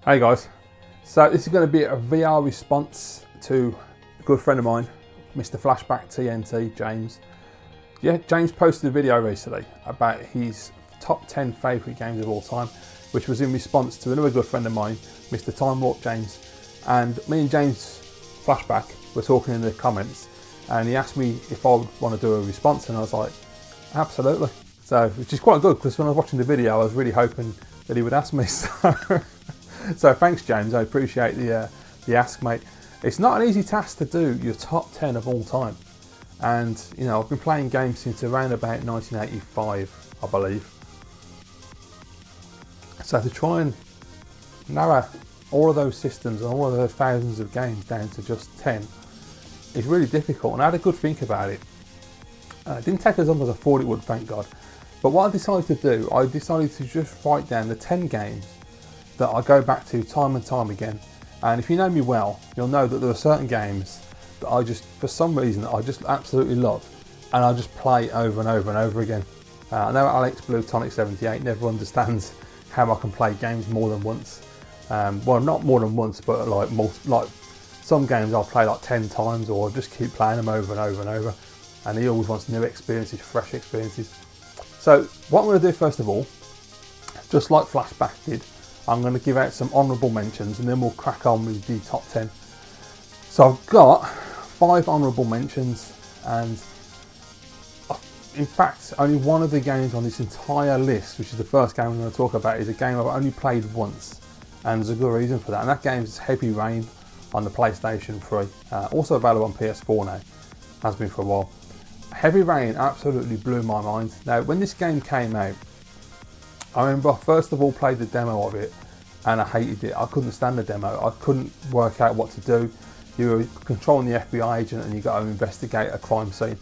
Hey guys, so this is going to be a VR response to a good friend of mine, Mr. FlashbackTNT James. Yeah, James posted a video recently about his top 10 favourite games of all time, which was in response to another good friend of mine, Mr. Timewarp James. And me and James Flashback were talking in the comments, and he asked me if I would want to do a response, and I was like, absolutely. So, which is quite good, because when I was watching the video, I was really hoping that he would ask me. So thanks, James. I appreciate the ask, mate. It's not an easy task to do your top 10 of all time, and you know, I've been playing games since around about 1985, I believe. So to try and narrow all of those systems and all of those thousands of games down to just 10 is really difficult, and I had a good think about it. It didn't take as long as I thought it would, thank God. But what I decided to do, I decided to just write down the 10 games that I go back to time and time again. And if you know me well, you'll know that there are certain games that I just, for some reason, I just absolutely love, and I just play over and over and over again. I know Alex Blue Tonic 78 never understands how I can play games more than once. Well, not more than once, but like some games I'll play like 10 times, or just keep playing them over and over and over. And he always wants new experiences, fresh experiences. So what I'm going to do first of all, just like Flashback did, I'm going to give out some honourable mentions, and then we'll crack on with the top 10. So I've got 5 honourable mentions, and in fact only one of the games on this entire list, which is the first game I'm going to talk about, is a game I've only played once, and there's a good reason for that, and that game is Heavy Rain on the PlayStation 3, also available on PS4 now, has been for a while. Heavy Rain absolutely blew my mind. Now when this game came out, I remember I first of all played the demo of it, and I hated it. I couldn't stand the demo. I couldn't work out what to do. You were controlling the FBI agent, and you got to investigate a crime scene.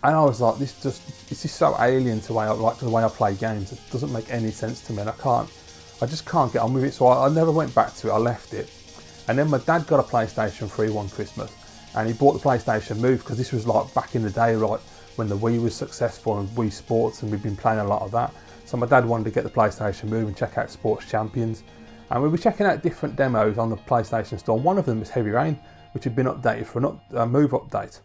And I was like, this is so alien to the way I play games. It doesn't make any sense to me, and I just can't get on with it. So I never went back to it. I left it. And then my dad got a PlayStation 3 one Christmas, and he bought the PlayStation Move, because this was like back in the day, right, when the Wii was successful and Wii Sports, and we've been playing a lot of that. So my dad wanted to get the PlayStation Move and check out Sports Champions. And we were checking out different demos on the PlayStation Store. One of them was Heavy Rain, which had been updated for a Move update.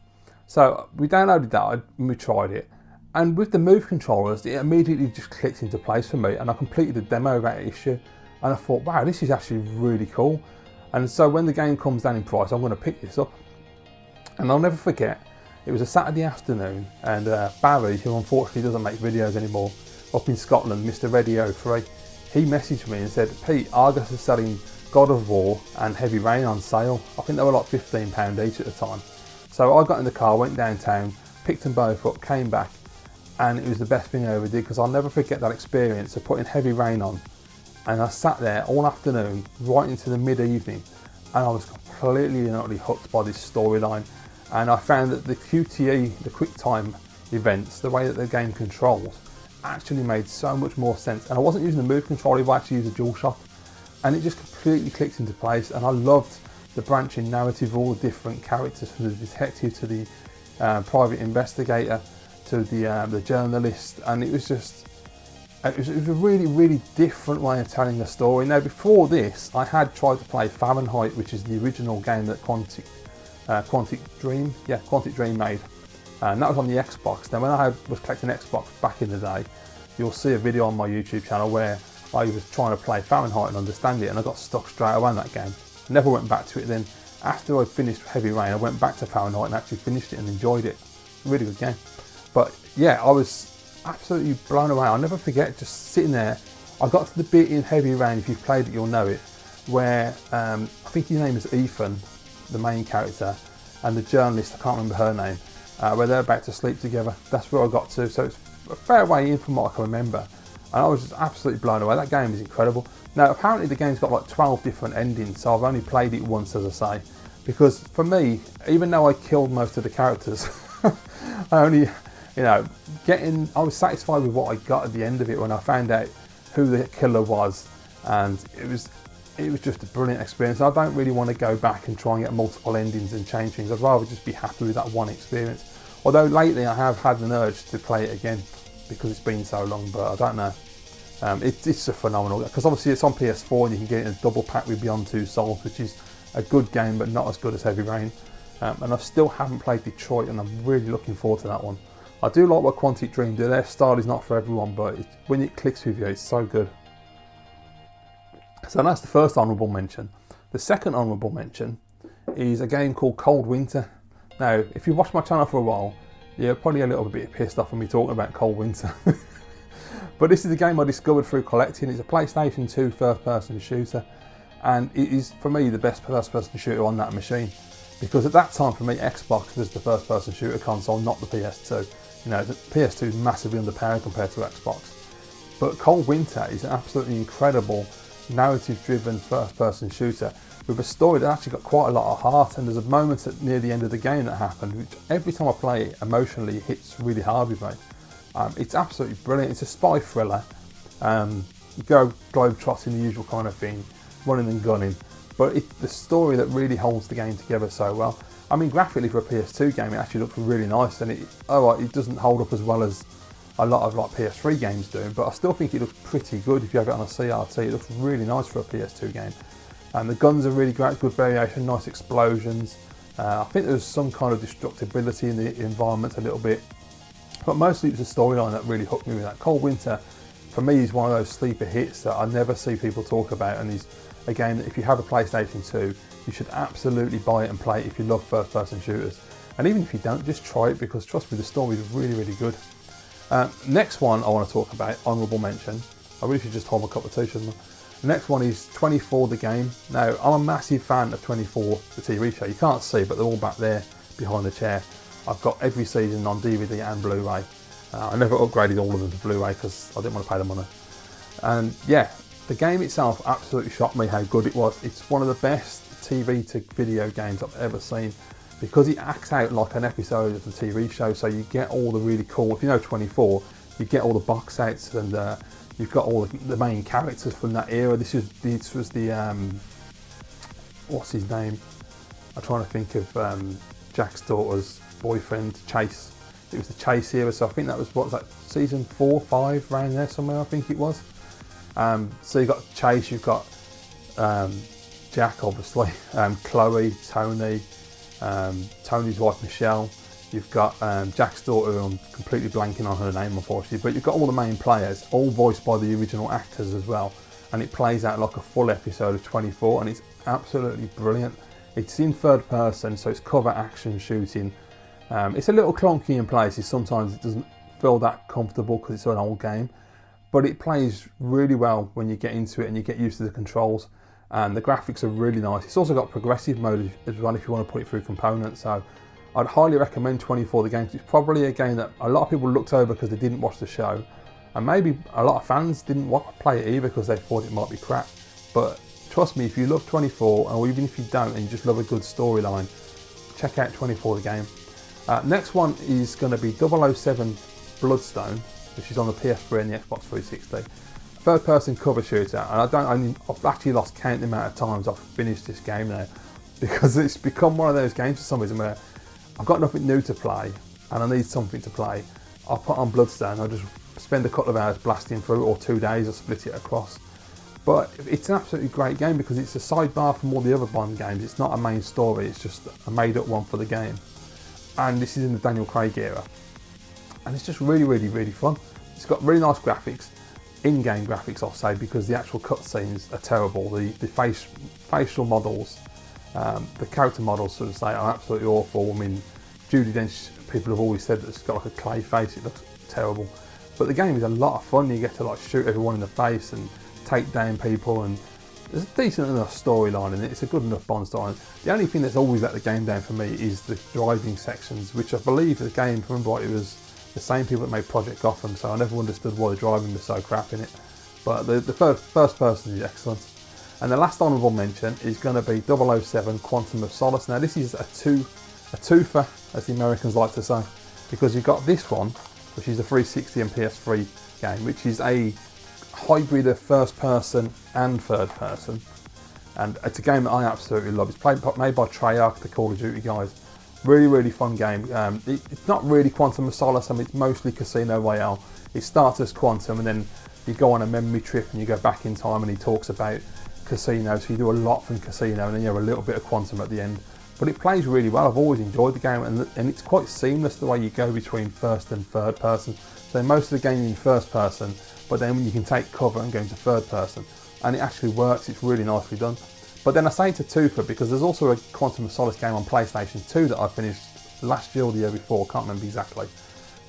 So we downloaded that and we tried it. And with the Move controllers, it immediately just clicked into place for me. And I completed the demo of that issue. And I thought, wow, this is actually really cool. And so when the game comes down in price, I'm going to pick this up. And I'll never forget, it was a Saturday afternoon, and Barry, who unfortunately doesn't make videos anymore, up in Scotland, Mr. Radio 3, he messaged me and said, Pete, Argus is selling God of War and Heavy Rain on sale. I think they were like £15 each at the time. So I got in the car, went downtown, picked them both up, came back, and it was the best thing I ever did, because I'll never forget that experience of putting Heavy Rain on. And I sat there all afternoon, right into the mid-evening, and I was completely and utterly hooked by this storyline. And I found that the QTE, the QuickTime events, the way that the game controls, actually made so much more sense. And I wasn't using the Move controller, I actually used a DualShock, and it just completely clicked into place. And I loved the branching narrative, all the different characters, from the detective to the private investigator to the journalist, and it was just, it was a really, really different way of telling a story. Now before this, I had tried to play Fahrenheit, which is the original game that Quantic Dream made, and that was on the Xbox. Now when I was collecting Xbox back in the day, you'll see a video on my YouTube channel where I was trying to play Fahrenheit and understand it, and I got stuck straight away on that game. I never went back to it then. After I finished Heavy Rain, I went back to Fahrenheit and actually finished it and enjoyed it. Really good game. But yeah, I was absolutely blown away. I'll never forget just sitting there. I got to the bit in Heavy Rain, if you've played it you'll know it, where I think his name is Ethan, the main character, and the journalist, I can't remember her name, where they're about to sleep together. That's where I got to, so it's a fair way in from what I can remember. And I was just absolutely blown away. That game is incredible. Now apparently the game's got like 12 different endings, so I've only played it once, as I say, because for me, even though I killed most of the characters, I only, you know, I was satisfied with what I got at the end of it when I found out who the killer was, and it was just a brilliant experience. I don't really want to go back and try and get multiple endings and change things. I'd rather just be happy with that one experience. Although lately I have had an urge to play it again, because it's been so long, but I don't know. It's a phenomenal, because obviously it's on PS4 and you can get it in a double pack with Beyond Two Souls, which is a good game but not as good as Heavy Rain. And I still haven't played Detroit, and I'm really looking forward to that one. I do like what Quantic Dream do. Their style is not for everyone, but when it clicks with you, it's so good. So that's the first honourable mention. The second honourable mention is a game called Cold Winter. Now, if you've watched my channel for a while, you're probably a little bit pissed off of me talking about Cold Winter. But this is a game I discovered through collecting. It's a PlayStation 2 first-person shooter, and it is, for me, the best first-person shooter on that machine. Because at that time, for me, Xbox was the first-person shooter console, not the PS2. You know, the PS2 is massively underpowered compared to Xbox. But Cold Winter is an absolutely incredible narrative-driven first-person shooter with a story that actually got quite a lot of heart, and there's a moment near the end of the game that happened, which every time I play it, emotionally hits really hard with me. It's absolutely brilliant. It's a spy thriller. You go globe-trotting, the usual kind of thing, running and gunning, but it's the story that really holds the game together so well. I mean, graphically for a PS2 game, it actually looks really nice, and it doesn't hold up as well as a lot of like PS3 games do, but I still think it looks pretty good if you have it on a CRT. It looks really nice for a PS2 game. And the guns are really great, good variation, nice explosions. I think there's some kind of destructibility in the environment a little bit, but mostly it's a storyline that really hooked me with that. Cold Winter, for me, is one of those sleeper hits that I never see people talk about, and is a game that if you have a PlayStation 2, you should absolutely buy it and play it if you love first-person shooters. And even if you don't, just try it, because trust me, the story is really, really good. Next one I want to talk about, honourable mention. I really should just hold my cup of tea, shouldn't I? The next one is 24 the game. Now, I'm a massive fan of 24 the TV show. You can't see, but they're all back there behind the chair. I've got every season on DVD and Blu-ray. I never upgraded all of them to Blu-ray because I didn't want to pay the money. And yeah, the game itself absolutely shocked me how good it was. It's one of the best TV to video games I've ever seen, because it acts out like an episode of the TV show. So you get all the really cool, if you know 24, you get all the box sets, and you've got all the main characters from that era. This was the what's his name? I'm trying to think of Jack's daughter's boyfriend, Chase. It was the Chase era, so I think that was season 4, 5, around there somewhere, I think it was. So you've got Chase, you've got Jack, obviously, Chloe, Tony, Tony's wife Michelle. You've got Jack's daughter, who I'm completely blanking on her name unfortunately, but you've got all the main players, all voiced by the original actors as well, and it plays out like a full episode of 24, and it's absolutely brilliant. It's in third person, so it's cover action shooting. It's a little clunky in places, sometimes it doesn't feel that comfortable because it's an old game, but it plays really well when you get into it and you get used to the controls, and the graphics are really nice. It's also got progressive mode as well if you want to put it through components, so I'd highly recommend 24 the game. It's probably a game that a lot of people looked over because they didn't watch the show, and maybe a lot of fans didn't want to play it either because they thought it might be crap. But trust me, if you love 24, or even if you don't and you just love a good storyline, check out 24 the game. Next one is going to be 007 Bloodstone, which is on the PS3 and the Xbox 360. Third person cover shooter, and I've actually lost count the amount of times I've finished this game now, because it's become one of those games for some reason where I've got nothing new to play and I need something to play. I'll put on Bloodstone, I'll just spend a couple of hours blasting through, or 2 days, I'll split it across. But it's an absolutely great game because it's a sidebar from all the other Bond games. It's not a main story, it's just a made up one for the game. And this is in the Daniel Craig era. And it's just really, really, really fun. It's got really nice graphics, in-game graphics I'll say, because the actual cutscenes are terrible. The facial models, the character models, so to say, are absolutely awful. I mean, Judi Dench, people have always said that it's got like a clay face, it looks terrible. But the game is a lot of fun. You get to like shoot everyone in the face and take down people, and there's a decent enough storyline in it. It's a good enough Bond storyline. The only thing that's always let the game down for me is the driving sections, which I believe the game, if I remember right, it was the same people that made Project Gotham, so I never understood why the driving was so crap in it. But the first person is excellent. And the last honourable mention is going to be 007 Quantum of Solace. Now this is a twofer, as the Americans like to say, because you've got this one, which is the 360 and PS3 game, which is a hybrid of first person and third person, and it's a game that I absolutely love. It's made by Treyarch, the Call of Duty guys. Really, really fun game. It's not really Quantum of Solace, I mean, it's mostly Casino Royale. It starts as Quantum, and then you go on a memory trip and you go back in time, and he talks about Casino, so you do a lot from Casino, and then you have a little bit of Quantum at the end. But it plays really well. I've always enjoyed the game, and it's quite seamless the way you go between first and third person. So most of the game in first person, but then you can take cover and go into third person, and it actually works. It's really nicely done. But then I say to Twofer because there's also a Quantum of Solace game on PlayStation 2 that I finished last year or the year before, can't remember exactly,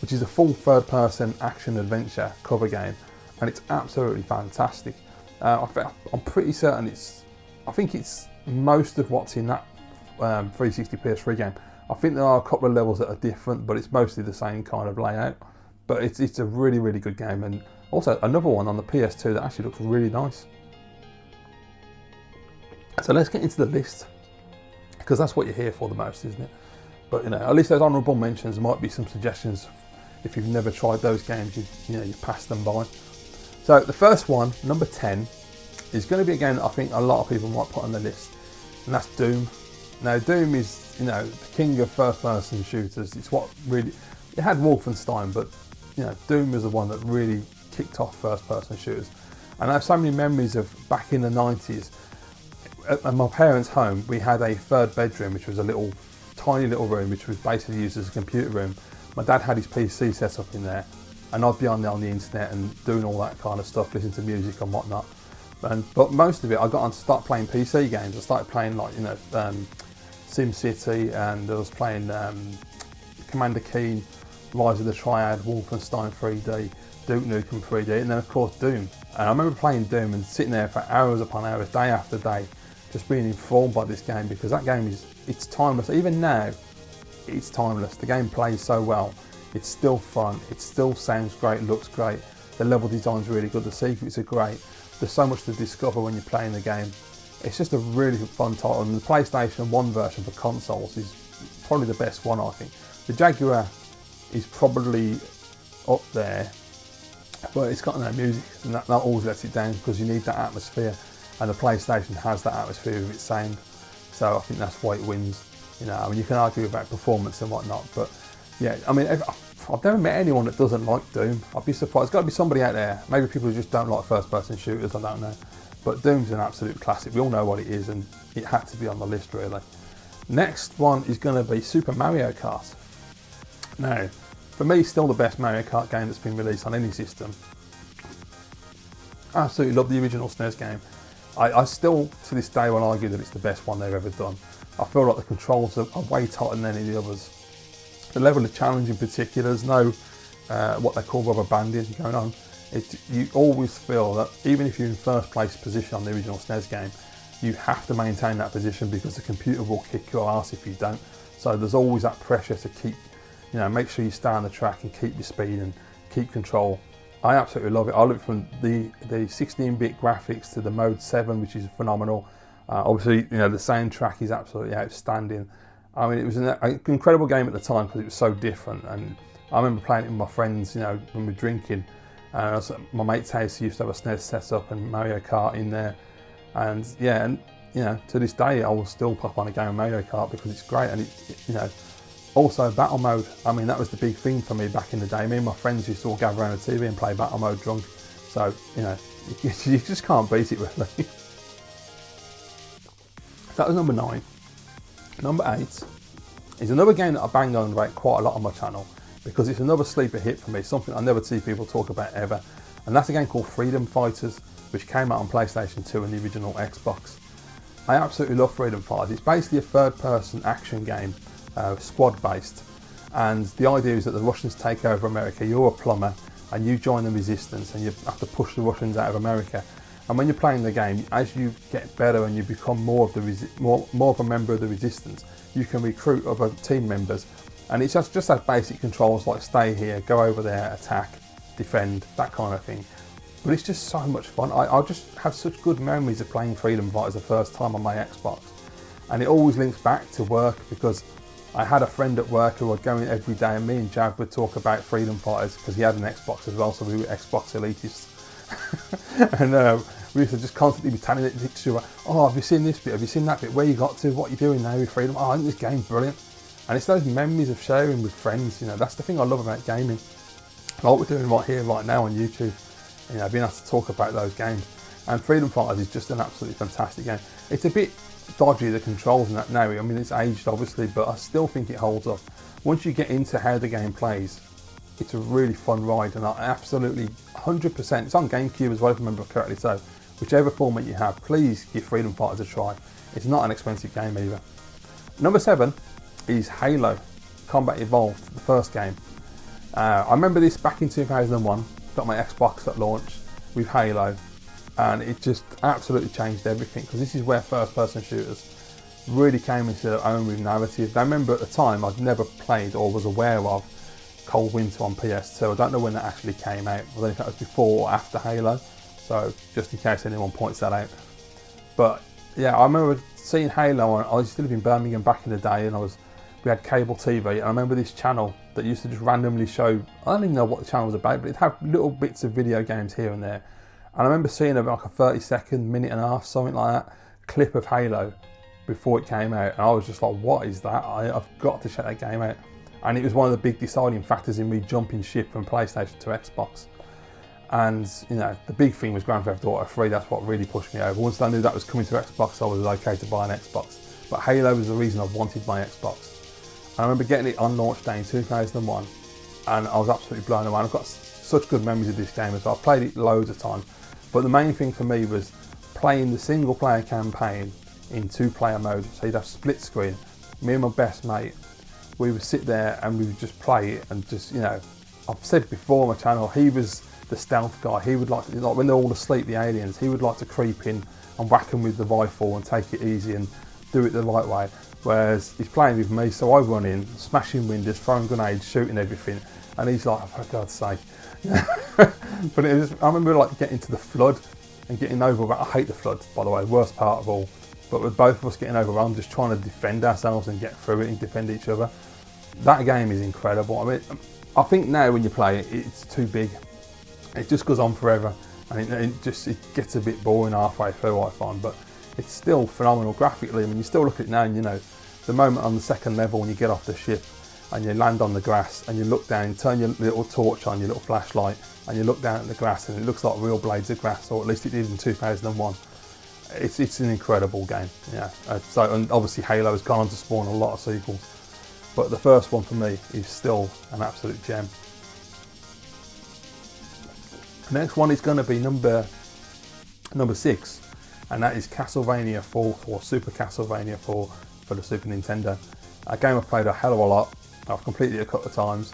which is a full third person action adventure cover game, and it's absolutely fantastic. I'm pretty certain I think it's most of what's in that 360 PS3 game. I think there are a couple of levels that are different, but it's mostly the same kind of layout. But it's a really, really good game, and also another one on the PS2 that actually looks really nice. So let's get into the list, because that's what you're here for the most, isn't it? But you know, at least those honourable mentions, there might be some suggestions if you've never tried those games, you pass them by. So the first one, number 10, is going to be a game that I think a lot of people might put on the list, and that's Doom. Now Doom is, the king of first-person shooters. It's what really, it had Wolfenstein, but Doom was the one that really kicked off first-person shooters. And I have so many memories of back in the 90s. At my parents' home, we had a third bedroom, which was a tiny little room, which was basically used as a computer room. My dad had his PC set up in there, and I'd be on there on the internet and doing all that kind of stuff, listening to music and whatnot. But most of it, I got on to start playing PC games. I started playing SimCity, and I was playing Commander Keen, Rise of the Triad, Wolfenstein 3D, Duke Nukem 3D, and then of course Doom. And I remember playing Doom and sitting there for hours upon hours, day after day, just being informed by this game, because that game it's timeless. Even now, it's timeless. The game plays so well. It's still fun. It still sounds great, looks great. The level design's really good. The secrets are great. There's so much to discover when you're playing the game. It's just a really fun title. And the PlayStation 1 version for consoles is probably the best one, I think. The Jaguar is probably up there, but it's got no music, and that always lets it down, because you need that atmosphere, and the PlayStation has that atmosphere with its sound. So I think that's why it wins. You can argue about performance and whatnot, but yeah, I mean, I've never met anyone that doesn't like Doom. I'd be surprised. There's got to be somebody out there. Maybe people who just don't like first-person shooters. I don't know. But Doom's an absolute classic. We all know what it is, and it had to be on the list, really. Next one is going to be Super Mario Kart. Now, for me, still the best Mario Kart game that's been released on any system. I absolutely love the original SNES game. I still, to this day, will argue that it's the best one they've ever done. I feel like the controls are way tighter than any of the others. The level of challenge in particular, there's no what they call rubber banding going on. You always feel that even if you're in first place position on the original SNES game, you have to maintain that position, because the computer will kick your ass if you don't. So there's always that pressure to keep, make sure you stay on the track and keep your speed and keep control. I absolutely love it. I love it from the 16-bit graphics to the Mode 7, which is phenomenal. Obviously, the soundtrack is absolutely outstanding. I mean, it was an incredible game at the time because it was so different. And I remember playing it with my friends, when we were drinking. And I was at my mate's house, he used to have a SNES set up and Mario Kart in there. And yeah, and to this day, I will still pop on a game of Mario Kart because it's great. And also battle mode. I mean, that was the big thing for me back in the day. Me and my friends used to all gather around the TV and play battle mode drunk. So, you just can't beat it, really. That was number 9. Number 8 is another game that I bang on about quite a lot on my channel, because it's another sleeper hit for me, something I never see people talk about ever. And that's a game called Freedom Fighters, which came out on PlayStation 2 and the original Xbox. I absolutely love Freedom Fighters. It's basically a third-person action game, squad-based. And the idea is that the Russians take over America. You're a plumber, and you join the resistance, and you have to push the Russians out of America. And when you're playing the game, as you get better and you become more of a member of the resistance, you can recruit other team members. And it's just has basic controls like stay here, go over there, attack, defend, that kind of thing. But it's just so much fun. I just have such good memories of playing Freedom Fighters the first time on my Xbox. And it always links back to work, because I had a friend at work who would go in every day, and me and Jav would talk about Freedom Fighters because he had an Xbox as well, so we were Xbox elitists. And we used to just constantly be telling it to each other, oh, have you seen this bit, have you seen that bit, where you got to, what are you doing now with Freedom? Oh, I think this game's brilliant. And it's those memories of sharing with friends, that's the thing I love about gaming. Like we're doing right here, right now on YouTube. you know, being able to talk about those games. And Freedom Fighters is just an absolutely fantastic game. It's a bit dodgy, the controls and that now. I mean, it's aged obviously, but I still think it holds up. Once you get into how the game plays, it's a really fun ride, and I absolutely 100%. It's on GameCube as well, if I remember correctly. So, whichever format you have, please give Freedom Fighters a try. It's not an expensive game either. Number 7 is Halo Combat Evolved, the first game. I remember this back in 2001. Got my Xbox at launch with Halo, and it just absolutely changed everything, because this is where first-person shooters really came into their own with narrative. I remember at the time I'd never played or was aware of Cold Winter on PS2. I don't know when that actually came out. I don't know if that was before or after Halo, so just in case anyone points that out. But yeah, I remember seeing Halo on. I used to live in Birmingham back in the day, and we had cable TV, and I remember this channel that used to just randomly show, I don't even know what the channel was about, but it'd have little bits of video games here and there. And I remember seeing like a 30-second, minute and a half, something like that, clip of Halo before it came out, and I was just like, what is that? I've got to check that game out. And it was one of the big deciding factors in me jumping ship from PlayStation to Xbox. And you know, the big thing was Grand Theft Auto 3. That's what really pushed me over. Once I knew that was coming to Xbox, I was okay to buy an Xbox. But Halo was the reason I wanted my Xbox. And I remember getting it on launch day in 2001, and I was absolutely blown away. I've got such good memories of this game as well. I played it loads of times. But the main thing for me was playing the single player campaign in 2-player mode. So you'd have split screen. Me and my best mate, we would sit there and we would just play it, and just, you know, I've said before on my channel, he was the stealth guy. He would like when they're all asleep, the aliens, he would like to creep in and whack them with the rifle and take it easy and do it the right way. Whereas he's playing with me, so I run in, smashing windows, throwing grenades, shooting everything, and he's like, oh, for God's sake. But it was, I remember like getting to the flood and getting overrun. I hate the flood, by the way, worst part of all. But with both of us getting overrun, just trying to defend ourselves and get through it and defend each other. That game is incredible. I mean, I think now when you play it, it's too big. It just goes on forever, and it gets a bit boring halfway through, I find. But it's still phenomenal graphically. I mean, you still look at it now, and you know, the moment on the second level when you get off the ship and you land on the grass and you look down, turn your little torch on, your little flashlight, and you look down at the grass, and it looks like real blades of grass, or at least it did in 2001. It's an incredible game. Yeah. So, and obviously Halo has gone on to spawn a lot of sequels, but the first one for me is still an absolute gem. The next one is going to be number 6, and that is Castlevania IV, or Super Castlevania 4 for the Super Nintendo. A game I've played a hell of a lot. I've completed it a couple of times,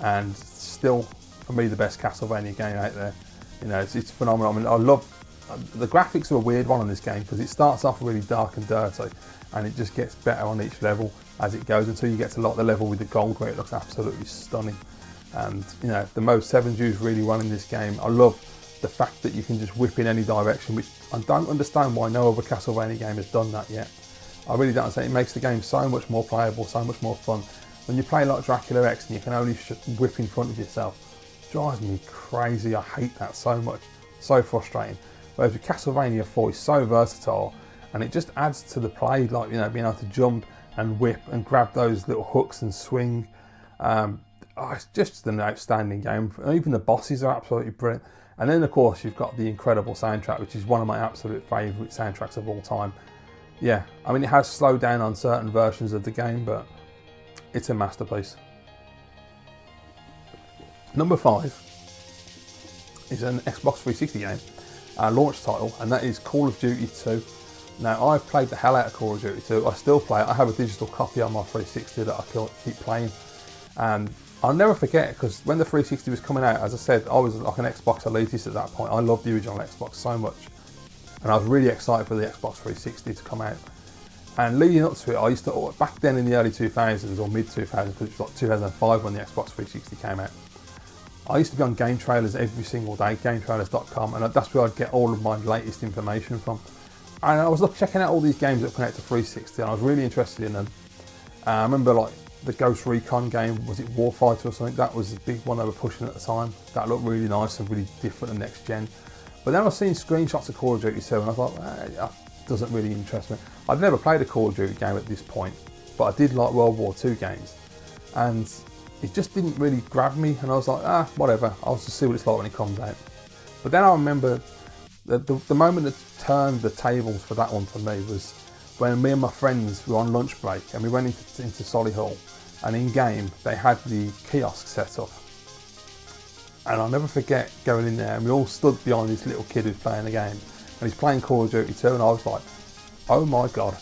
and still, for me, the best Castlevania game out there. You know, it's phenomenal. I mean, I love the graphics are a weird one on this game, because it starts off really dark and dirty, and it just gets better on each level as it goes, until you get to the level with the gold, where it looks absolutely stunning. And you know, the mode 7 is really running this game. I love the fact that you can just whip in any direction, which I don't understand why no other Castlevania game has done that yet. I really don't understand. It makes the game so much more playable, so much more fun. When you play like Dracula X and you can only whip in front of yourself, it drives me crazy. I hate that so much. So frustrating. Whereas with Castlevania 4, it's so versatile, and it just adds to the play, like, you know, being able to jump and whip and grab those little hooks and swing. It's just an outstanding game. Even the bosses are absolutely brilliant. And then of course you've got the incredible soundtrack, which is one of my absolute favourite soundtracks of all time. Yeah, I mean, it has slowed down on certain versions of the game, but it's a masterpiece. Number 5 is an Xbox 360 game, launch title, and that is Call of Duty 2. Now, I've played the hell out of Call of Duty 2. I still play it. I have a digital copy on my 360 that I keep playing. And I'll never forget, because when the 360 was coming out, as I said, I was like an Xbox elitist at that point. I loved the original Xbox so much. And I was really excited for the Xbox 360 to come out. And leading up to it, I used to, back then in the early 2000s or mid 2000s, because it was like 2005 when the Xbox 360 came out, I used to be on game trailers every single day, gametrailers.com, and that's where I'd get all of my latest information from. And I was checking out all these games that connect to 360, and I was really interested in them. I remember like the Ghost Recon game, was it Warfighter or something? That was the big one they were pushing at the time. That looked really nice and really different and next gen. But then I was seeing screenshots of Call of Duty 2, and I thought, that doesn't really interest me. I'd never played a Call of Duty game at this point, but I did like World War II games. And it just didn't really grab me, and I was like, whatever, I'll just see what it's like when it comes out. But then I remember the moment that turned the tables for that one for me was when me and my friends were on lunch break and we went into Solihull, and in game they had the kiosk set up. And I'll never forget going in there and we all stood behind this little kid who's playing the game, and he's playing Call of Duty 2, and I was like, oh my God.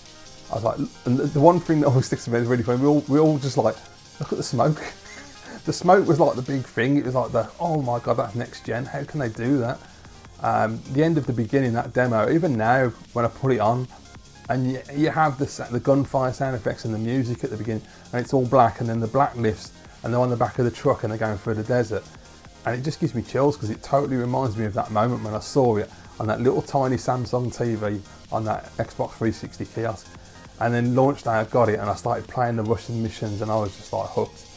I was like, and the one thing that always sticks to me is really funny, we all just like, look at the smoke. The smoke was like the big thing. It was like oh my God, that's next gen, how can they do that? The end of the beginning, that demo, even now when I put it on, and you have the gunfire sound effects and the music at the beginning, and it's all black, and then the black lifts and they're on the back of the truck and they're going through the desert, and it just gives me chills because it totally reminds me of that moment when I saw it on that little tiny Samsung TV on that Xbox 360 kiosk. And then launched day, I got it and I started playing the Russian missions and I was just like hooked.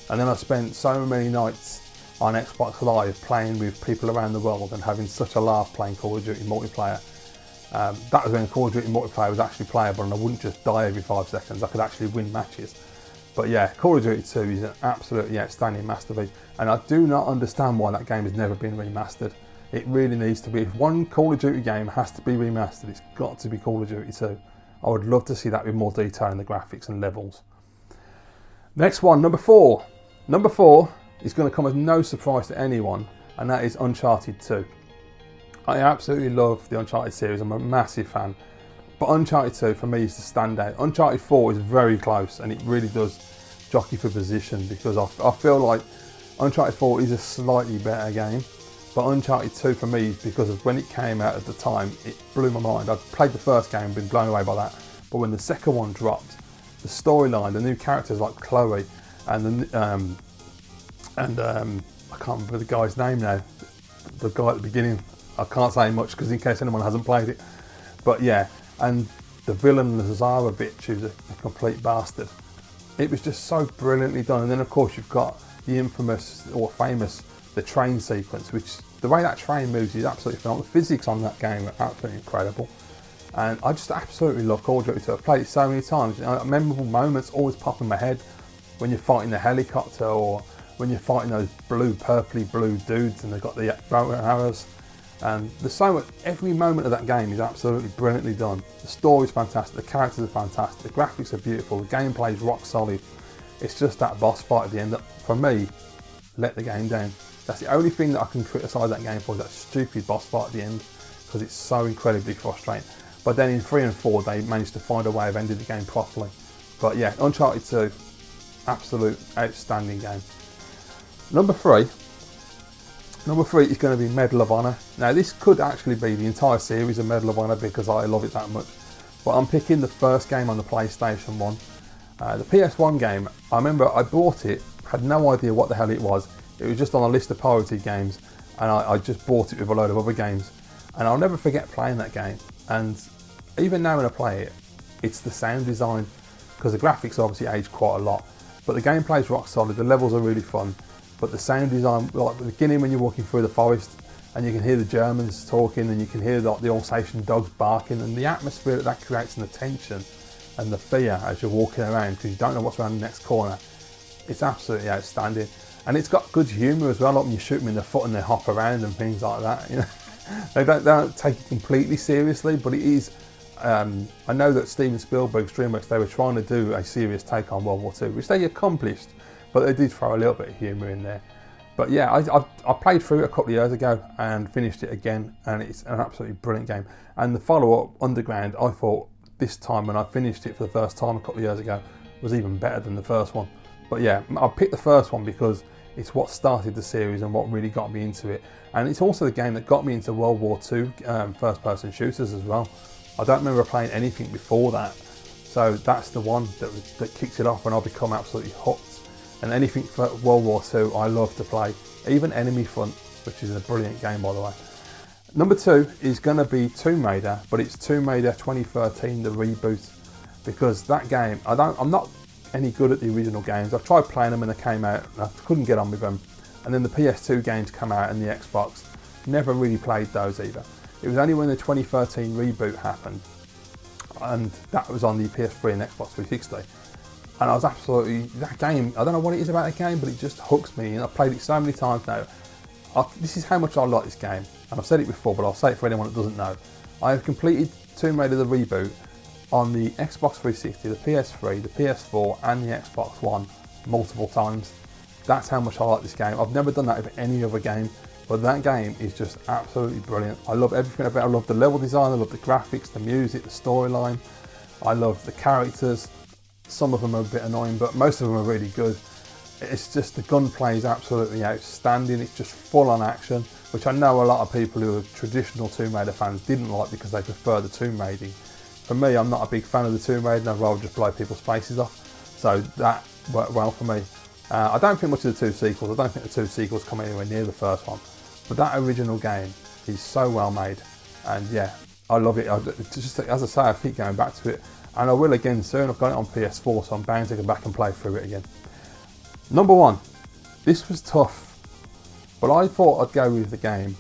And then I spent so many nights on Xbox Live playing with people around the world and having such a laugh playing Call of Duty multiplayer. That was when Call of Duty multiplayer was actually playable and I wouldn't just die every 5 seconds, I could actually win matches. But yeah, Call of Duty 2 is an absolutely outstanding masterpiece, and I do not understand why that game has never been remastered. It really needs to be. If one Call of Duty game has to be remastered, it's got to be Call of Duty 2. I would love to see that with more detail in the graphics and levels. Next one, number 4. Number 4 is going to come as no surprise to anyone, and that is Uncharted 2. I absolutely love the Uncharted series, I'm a massive fan. But Uncharted 2 for me is the standout. Uncharted 4 is very close and it really does jockey for position, because I feel like Uncharted 4 is a slightly better game. But Uncharted 2 for me, because of when it came out at the time, it blew my mind. I'd played the first game and been blown away by that. But when the second one dropped, the storyline, the new characters like Chloe and I can't remember the guy's name now. The guy at the beginning, I can't say much because in case anyone hasn't played it. But yeah, and the villain, the Zara bitch, who's a complete bastard. It was just so brilliantly done. And then of course you've got the infamous or famous the train sequence, which the way that train moves is absolutely phenomenal. The physics on that game are absolutely incredible, and I just absolutely love Call of Duty 2. I've played it so many times. You know, memorable moments always pop in my head when you're fighting the helicopter or when you're fighting those purpley blue dudes and they've got the bow and arrows. And there's so much, every moment of that game is absolutely brilliantly done. The story's fantastic, the characters are fantastic, the graphics are beautiful, the gameplay is rock solid. It's just that boss fight at the end that, for me, let the game down. That's the only thing that I can criticise that game for, is that stupid boss fight at the end, because it's so incredibly frustrating. But then in 3 and 4 they managed to find a way of ending the game properly. But yeah, Uncharted 2, absolute outstanding game. Number 3 is going to be Medal of Honor. Now this could actually be the entire series of Medal of Honor because I love it that much. But I'm picking the first game on the PlayStation 1. The PS1 game, I remember I bought it, had no idea what the hell it was. It was just on a list of pirated games, and I just bought it with a load of other games. And I'll never forget playing that game. And even now when I play it, it's the sound design, because the graphics obviously aged quite a lot. But the gameplay is rock solid, the levels are really fun. But the sound design, like at the beginning when you're walking through the forest, and you can hear the Germans talking, and you can hear like the Alsatian dogs barking, and the atmosphere that creates, and the tension and the fear as you're walking around, because you don't know what's around the next corner. It's absolutely outstanding. And it's got good humour as well, like when you shoot them in the foot and they hop around and things like that. You know, they don't take it completely seriously, but it is. I know that Steven Spielberg's DreamWorks, they were trying to do a serious take on World War II, which they accomplished, but they did throw a little bit of humour in there. But yeah, I played through it a couple of years ago and finished it again, and it's an absolutely brilliant game. And the follow-up, Underground, I thought this time when I finished it for the first time a couple of years ago was even better than the first one. But yeah, I picked the first one because it's what started the series and what really got me into it. And it's also the game that got me into World War II first-person shooters as well. I don't remember playing anything before that. So that's the one that kicks it off, and I'll become absolutely hooked. And anything for World War II, I love to play. Even Enemy Front, which is a brilliant game, by the way. Number 2 is going to be Tomb Raider, but it's Tomb Raider 2013, the reboot. Because that game, I'm not any good at the original games. I've tried playing them when they came out and I couldn't get on with them. And then the PS2 games come out and the Xbox. Never really played those either. It was only when the 2013 reboot happened, and that was on the PS3 and Xbox 360. And I was absolutely, that game, I don't know what it is about that game, but it just hooks me. And I've played it so many times now. this is how much I like this game, and I've said it before, but I'll say it for anyone that doesn't know. I have completed Tomb Raider the Reboot on the Xbox 360, the PS3, the PS4 and the Xbox One multiple times. That's how much I like this game. I've never done that with any other game, but that game is just absolutely brilliant. I love everything about it. I love the level design, I love the graphics, the music, the storyline. I love the characters. Some of them are a bit annoying, but most of them are really good. It's just, the gunplay is absolutely outstanding. It's just full on action, which I know a lot of people who are traditional Tomb Raider fans didn't like because they prefer the Tomb Raiding. For me, I'm not a big fan of the Tomb Raider, I'd rather just blow people's faces off. So that worked well for me. I don't think much of the two sequels. I don't think the two sequels come anywhere near the first one. But that original game is so well made. And yeah, I love it. Just, as I say, I keep going back to it. And I will again soon. I've got it on PS4, so I'm bound to go back and play through it again. Number one, this was tough, but I thought I'd go with the game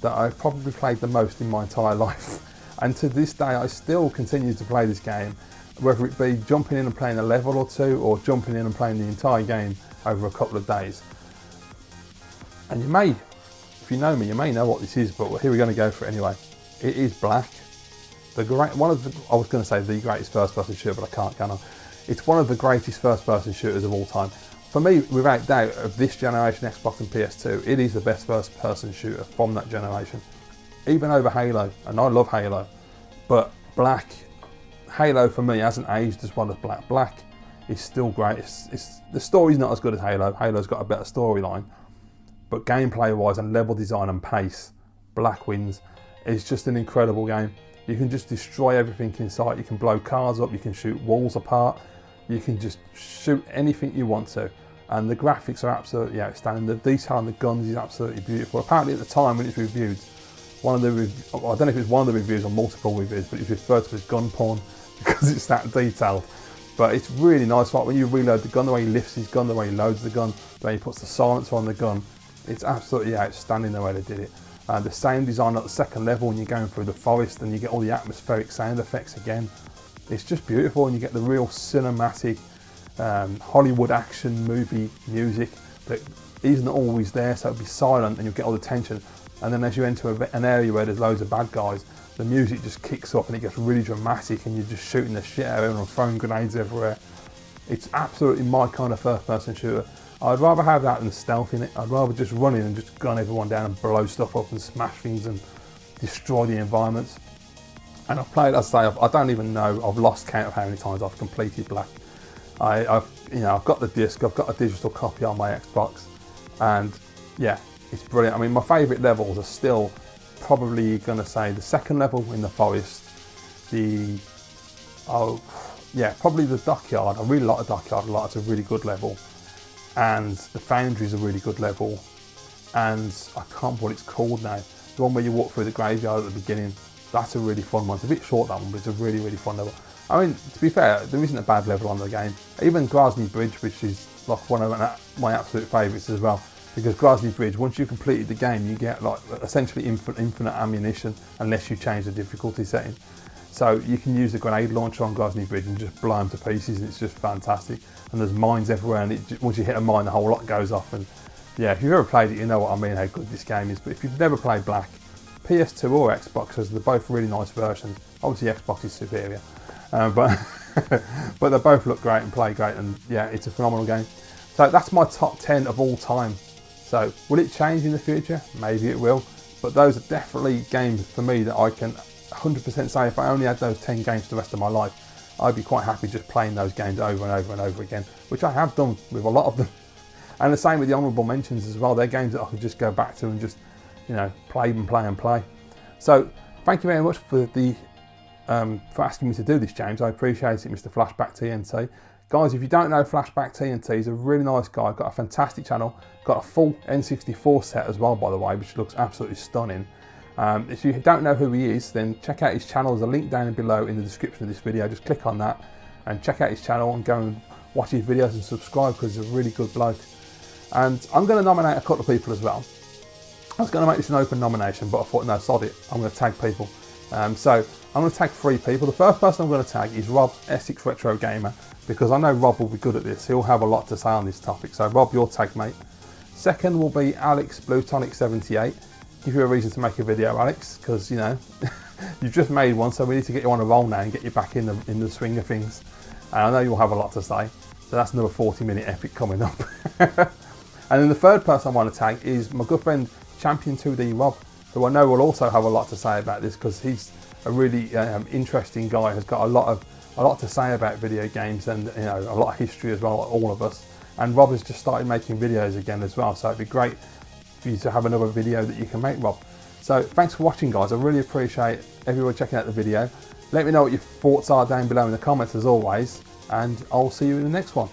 that I've probably played the most in my entire life. And to this day, I still continue to play this game, whether it be jumping in and playing a level or two, or jumping in and playing the entire game over a couple of days. And you may, if you know me, you may know what this is, but here we're going to go for it anyway. It is Black. I was going to say the greatest first-person shooter, but I can't, can I? It's one of the greatest first-person shooters of all time. For me, without doubt, of this generation, Xbox and PS2, it is the best first-person shooter from that generation. Even over Halo, and I love Halo, but Black, Halo for me hasn't aged as well as Black. Black is still great. The story's not as good as Halo. Halo's got a better storyline, but gameplay-wise and level design and pace, Black wins. It's just an incredible game. You can just destroy everything in sight. You can blow cars up, you can shoot walls apart, you can just shoot anything you want to. And the graphics are absolutely outstanding. The detail on the guns is absolutely beautiful. Apparently at the time when it's reviewed, I don't know if it was one of the reviews or multiple reviews, but it's referred to as gun porn because it's that detailed. But it's really nice, like when you reload the gun, the way he lifts his gun, the way he loads the gun, the way he puts the silencer on the gun. It's absolutely outstanding the way they did it. The sound design at the second level when you're going through the forest and you get all the atmospheric sound effects again. It's just beautiful, and you get the real cinematic Hollywood action movie music that isn't always there, so it'll be silent and you'll get all the tension. And then as you enter an area where there's loads of bad guys, the music just kicks up and it gets really dramatic and you're just shooting the shit out of everyone and throwing grenades everywhere. It's absolutely my kind of first-person shooter. I'd rather have that than stealth in it. I'd rather just run in and just gun everyone down and blow stuff up and smash things and destroy the environments. And I've played, as I say, I don't even know, I've lost count of how many times I've completed Black. I've got the disc, I've got a digital copy on my Xbox, and yeah, it's brilliant. I mean, my favourite levels are still probably going to say the second level in the forest, probably the dockyard. I really like the dockyard a lot. It's a really good level. And the foundry is a really good level, and I can't remember what it's called now. The one where you walk through the graveyard at the beginning, that's a really fun one. It's a bit short, that one, but it's a really, really fun level. I mean, to be fair, there isn't a bad level on the game. Even Grozny Bridge, which is like one of my absolute favourites as well, because Grozny Bridge, once you've completed the game, you get like essentially infinite ammunition unless you change the difficulty setting. So you can use the grenade launcher on Grozny Bridge and just blow them to pieces, and it's just fantastic. And there's mines everywhere, and once you hit a mine, the whole lot goes off. And yeah, if you've ever played it, you know what I mean, how good this game is. But if you've never played Black, PS2 or Xbox, because they're both really nice versions. Obviously Xbox is superior, but they both look great and play great, and yeah, it's a phenomenal game. So that's my top 10 of all time. So will it change in the future? Maybe it will, but those are definitely games for me that I can 100% say if I only had those 10 games for the rest of my life, I'd be quite happy just playing those games over and over and over again, which I have done with a lot of them. And the same with the honourable mentions as well. They're games that I could just go back to and just, play and play and play. So thank you very much for for asking me to do this, James. I appreciate it, Mr. FlashbackTNT. Guys, if you don't know, FlashbackTNT is a really nice guy. Got a fantastic channel. Got a full N64 set as well, by the way, which looks absolutely stunning. If you don't know who he is, then check out his channel. There's a link down below in the description of this video. Just click on that and check out his channel and go and watch his videos and subscribe, because he's a really good bloke. And I'm going to nominate a couple of people as well. I was going to make this an open nomination, but I thought, no, sod it. I'm going to tag people. So I'm going to tag 3 people. The first person I'm going to tag is Rob, Essex Retro Gamer, because I know Rob will be good at this. He'll have a lot to say on this topic. So Rob, your tag, mate. Second will be Alex Blutonic78. Give you a reason to make a video, Alex, because you know you've just made one, so we need to get you on a roll now and get you back in the swing of things. And I know you'll have a lot to say, so that's another 40-minute epic coming up. And then the third person I want to tag is my good friend Champion2D Rob, who I know will also have a lot to say about this because he's a really interesting guy. Has got a lot to say about video games and a lot of history as well, like all of us. And Rob has just started making videos again as well, so it'd be great for you to have another video that you can make, Rob. So thanks for watching, guys. I really appreciate everyone checking out the video. Let me know what your thoughts are down below in the comments as always, and I'll see you in the next one.